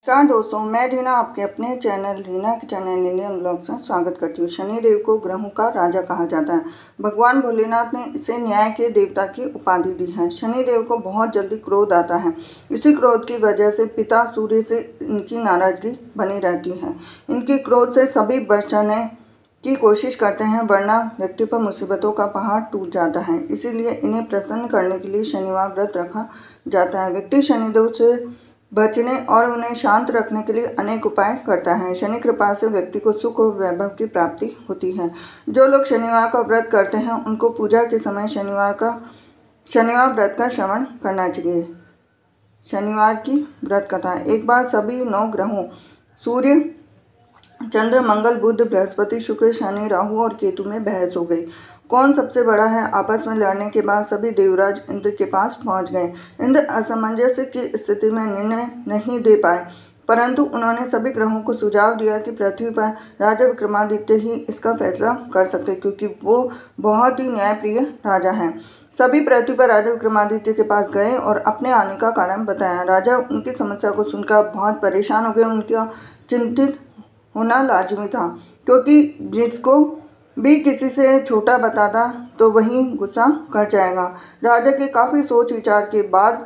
नमस्कार दोस्तों, मैं रीना आपके अपने चैनल रीना के चैनल इंडियन ब्लॉग से स्वागत करती हूँ। शनिदेव को ग्रहों का राजा कहा जाता है। भगवान भोलेनाथ ने इसे न्याय के देवता की उपाधि दी है। शनिदेव को बहुत जल्दी क्रोध आता है। इसी क्रोध की वजह से पिता सूर्य से इनकी नाराजगी बनी रहती है। इनके क्रोध से सभी बचने की कोशिश करते हैं, वरना व्यक्ति पर मुसीबतों का पहाड़ टूट जाता है। इसीलिए इन्हें प्रसन्न करने के लिए शनिवार व्रत रखा जाता है। व्यक्ति शनिदेव से बचने और उन्हें शांत रखने के लिए अनेक उपाय करता है। शनि कृपा से व्यक्ति को सुख और वैभव की प्राप्ति होती है। जो लोग शनिवार का व्रत करते हैं उनको पूजा के समय शनिवार व्रत का श्रवण करना चाहिए। शनिवार की व्रत कथा। एक बार सभी 9 ग्रहों सूर्य, चंद्र, मंगल, बुध, बृहस्पति, शुक्र, शनि, राहु और केतु में बहस हो गई। कौन सबसे बड़ा है? आपस में लड़ने के बाद सभी देवराज इंद्र के पास पहुंच गए। इंद्र असमंजस की स्थिति में निर्णय नहीं दे पाए, परंतु उन्होंने सभी ग्रहों को सुझाव दिया कि पृथ्वी पर राजा विक्रमादित्य ही इसका फैसला कर सकते, क्योंकि वो बहुत ही न्यायप्रिय राजा हैं। सभी पृथ्वी पर राजा विक्रमादित्य के पास गए और अपने आने का कारण बताया। राजा उनकी समस्या को सुनकर बहुत परेशान हो गए। उनका चिंतित होना लाजमी था, क्योंकि जिसको भी किसी से छोटा बताता तो वही गुस्सा कर जाएगा। राजा के काफ़ी सोच विचार के बाद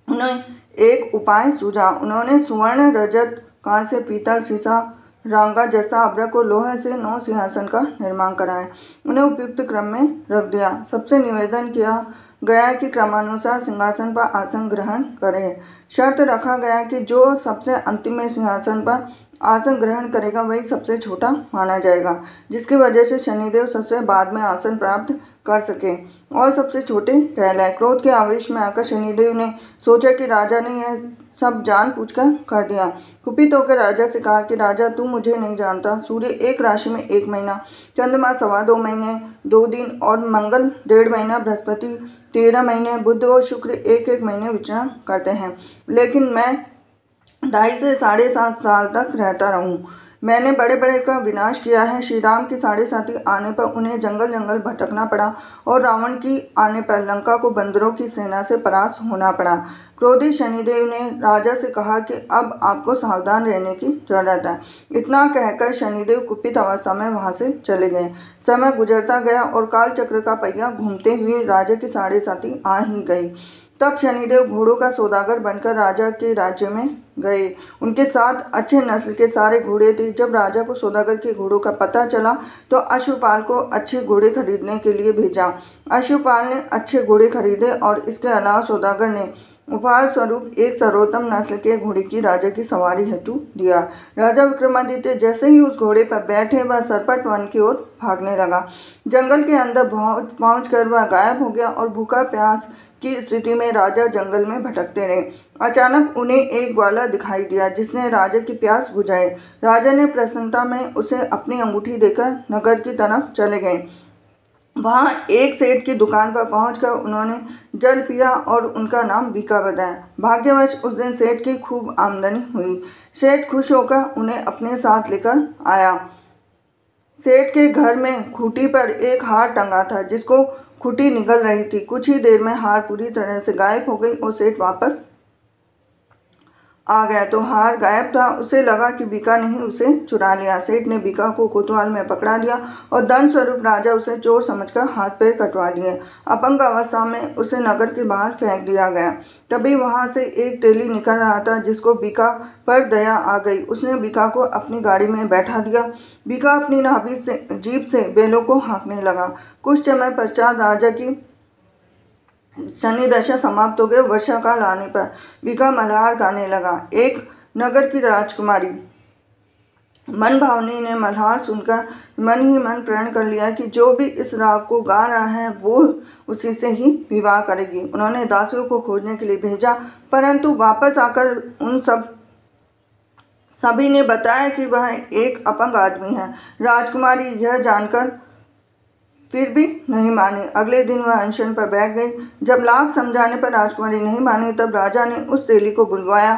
उन्हें एक उपाय सूझा। उन्होंने सुवर्ण, रजत, कांस्य, पीतल, सीसा, रांगा जैसा अभ्रक और लोहे से 9 सिंहासन का निर्माण कराया। उन्हें उपयुक्त क्रम में रख दिया। सबसे निवेदन किया गया कि क्रमानुसार सिंहासन पर आसन ग्रहण करें। शर्त रखा गया कि जो सबसे अंतिम में सिंहासन पर आसन ग्रहण करेगा वही सबसे छोटा माना जाएगा, जिसकी वजह से शनिदेव सबसे बाद में आसन प्राप्त कर सके और सबसे छोटे कहलाए। क्रोध के आवेश में आकर शनिदेव ने सोचा कि राजा ने यह सब जानबूझकर कर दिया। कुपित होकर राजा से कहा कि राजा, तू मुझे नहीं जानता। सूर्य एक राशि में 1 महीना, चंद्रमा 2.25 महीने 2 दिन और मंगल 1.5 महीना, बृहस्पति 13 महीने, बुध और शुक्र 1-1 महीने विचरण करते हैं, लेकिन मैं 2.5 से 7.5 साल तक रहता रहूं। मैंने बड़े बड़े का विनाश किया है। श्री राम की 7.5 आने पर उन्हें जंगल जंगल भटकना पड़ा और रावण की आने पर लंका को बंदरों की सेना से परास्त होना पड़ा। क्रोधित शनिदेव ने राजा से कहा कि अब आपको सावधान रहने की जरूरत है। इतना कहकर शनिदेव कुपित अवस्था में वहां से चले गए। समय गुजरता गया और काल चक्र का पहिया घूमते हुए राजा की 7.5 आ ही गई। तब शनिदेव घोड़ों का सौदागर बनकर राजा के राज्य में गए। उनके साथ अच्छे नस्ल के सारे घोड़े थे। जब राजा को सौदागर के घोड़ों का पता चला तो अश्वपाल को अच्छे घोड़े खरीदने के लिए भेजा। अश्वपाल ने अच्छे घोड़े खरीदे और इसके अलावा सौदागर ने उपहार स्वरूप एक सर्वोत्तम नस्ल के घोड़े की राजा की सवारी हेतु दिया। राजा विक्रमादित्य जैसे ही उस घोड़े पर बैठे वह सरपट वन की ओर भागने लगा। जंगल के अंदर पहुंचकर वह गायब हो गया और भूखा प्यास की स्थिति में राजा जंगल में भटकते रहे। अचानक उन्हें एक ग्वाला दिखाई दिया जिसने राजा की प्यास बुझाई। राजा ने प्रसन्नता में उसे अपनी अंगूठी देकर नगर की तरफ चले गए। वहां एक सेठ की दुकान पर पहुंचकर उन्होंने जल पिया और उनका नाम बीका बताया। भाग्यवश उस दिन सेठ की खूब आमदनी हुई। सेठ खुश होकर उन्हें अपने साथ लेकर आया। सेठ के घर में खूंटी पर एक हार टंगा था, जिसको खूंटी निगल रही थी। कुछ ही देर में हार पूरी तरह से गायब हो गई और सेठ वापस आ गया तो हार गायब था। उसे लगा कि बीका ने ही उसे चुरा लिया। सेठ ने बीका को कोतवाल में पकड़ा लिया और दंड स्वरूप राजा उसे चोर समझकर हाथ पैर कटवा लिए। अपंग अवस्था में उसे नगर के बाहर फेंक दिया गया। तभी वहां से एक तेली निकल रहा था, जिसको बीका पर दया आ गई। उसने बीका को अपनी गाड़ी में बैठा दिया। बीका अपनी नाभि से जीभ से बैलों को हाँकने लगा। कुछ समय पश्चात राजा की शनि दशा समाप्त हो गई। वर्षा काल आने पर बीका मल्हार गाने लगा। एक नगर की राजकुमारी मन भावनी ने मल्हार सुनकर मन ही मन प्रण कर लिया कि जो भी इस राग को गा रहा है वो उसी से ही विवाह करेगी। उन्होंने दासियों को खोजने के लिए भेजा, परंतु वापस आकर उन सभी ने बताया कि वह एक अपंग आदमी है। राजकुमारी यह जानकर फिर भी नहीं मानी। अगले दिन वह अनशन पर बैठ गई। जब लाख समझाने पर राजकुमारी नहीं मानी, तब राजा ने उस तेली को बुलवाया।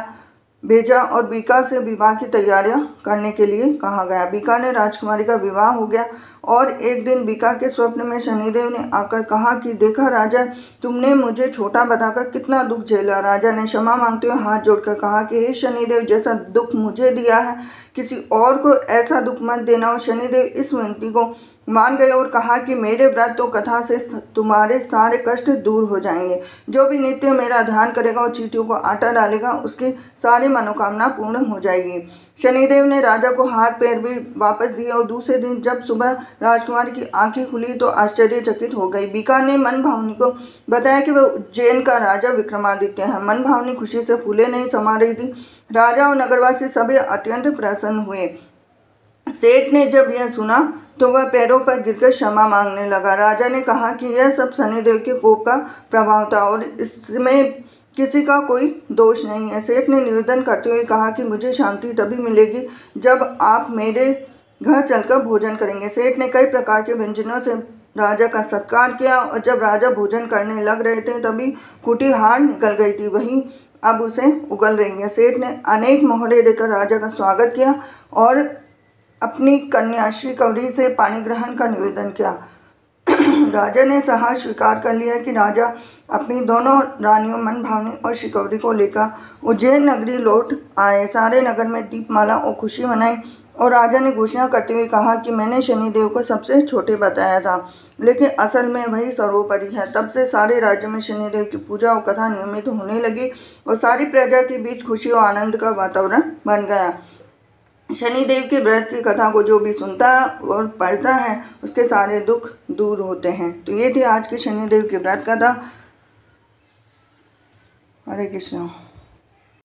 भेजा और बीका से विवाह की तैयारियां करने के लिए कहा गया। बीका ने राजकुमारी का विवाह हो गया और एक दिन बीका के स्वप्न में शनिदेव ने आकर कहा कि देखा राजा, तुमने मुझे छोटा बताकर कितना दुख झेला। राजा ने क्षमा मांगते हुए हाथ जोड़कर कहा कि हे शनिदेव, जैसा दुख मुझे दिया है किसी और को ऐसा दुख मत देना। और शनिदेव इस विनती को मान गए और कहा कि मेरे व्रत और कथा से तुम्हारे सारे कष्ट दूर हो जाएंगे। जो भी नित्य मेरा ध्यान करेगा और चींटियों को आटा डालेगा उसकी सारी मनोकामना पूर्ण हो जाएगी। शनिदेव ने राजा को हाथ पैर भी वापस दिए और दूसरे दिन जब सुबह राजकुमारी की आंखें खुली तो आश्चर्यचकित हो गई। बीका ने मनभावनी को बताया कि वह उज्जैन का राजा विक्रमादित्य है। मनभावनी खुशी से फूले नहीं समा रही थी। राजा और नगरवासी सभी अत्यंत प्रसन्न हुए। सेठ ने जब यह सुना तो वह पैरों पर गिरकर क्षमा मांगने लगा। राजा ने कहा कि यह सब शनिदेव के कोप का प्रभाव था और इसमें किसी का कोई दोष नहीं है। सेठ ने निवेदन करते हुए कहा कि मुझे शांति तभी मिलेगी जब आप मेरे घर चलकर भोजन करेंगे। सेठ ने कई प्रकार के व्यंजनों से राजा का सत्कार किया और जब राजा भोजन करने लग रहे थे तभी खूंटी हार निकल गई थी, वहीं अब उसे उगल रही है। सेठ ने अनेक मोहरे देकर राजा का स्वागत किया और अपनी कन्या शिकवरी से पानी ग्रहण का निवेदन किया। राजा ने साहस स्वीकार कर लिया कि राजा अपनी दोनों रानियों मनभावनी और शिकवरी को लेकर उज्जैन नगरी लौट आए। सारे नगर में दीपमाला और खुशी मनाई और राजा ने घोषणा करते हुए कहा कि मैंने शनिदेव को सबसे छोटे बताया था, लेकिन असल में वही सर्वोपरि है। तब से सारे राज्य में शनिदेव की पूजा और कथा नियमित होने लगी और सारी प्रजा के बीच खुशी और आनंद का वातावरण बन गया। शनिदेव के व्रत की कथा को जो भी सुनता और पढ़ता है उसके सारे दुख दूर होते हैं। तो ये थी आज की शनिदेव की व्रत कथा। हरे कृष्ण।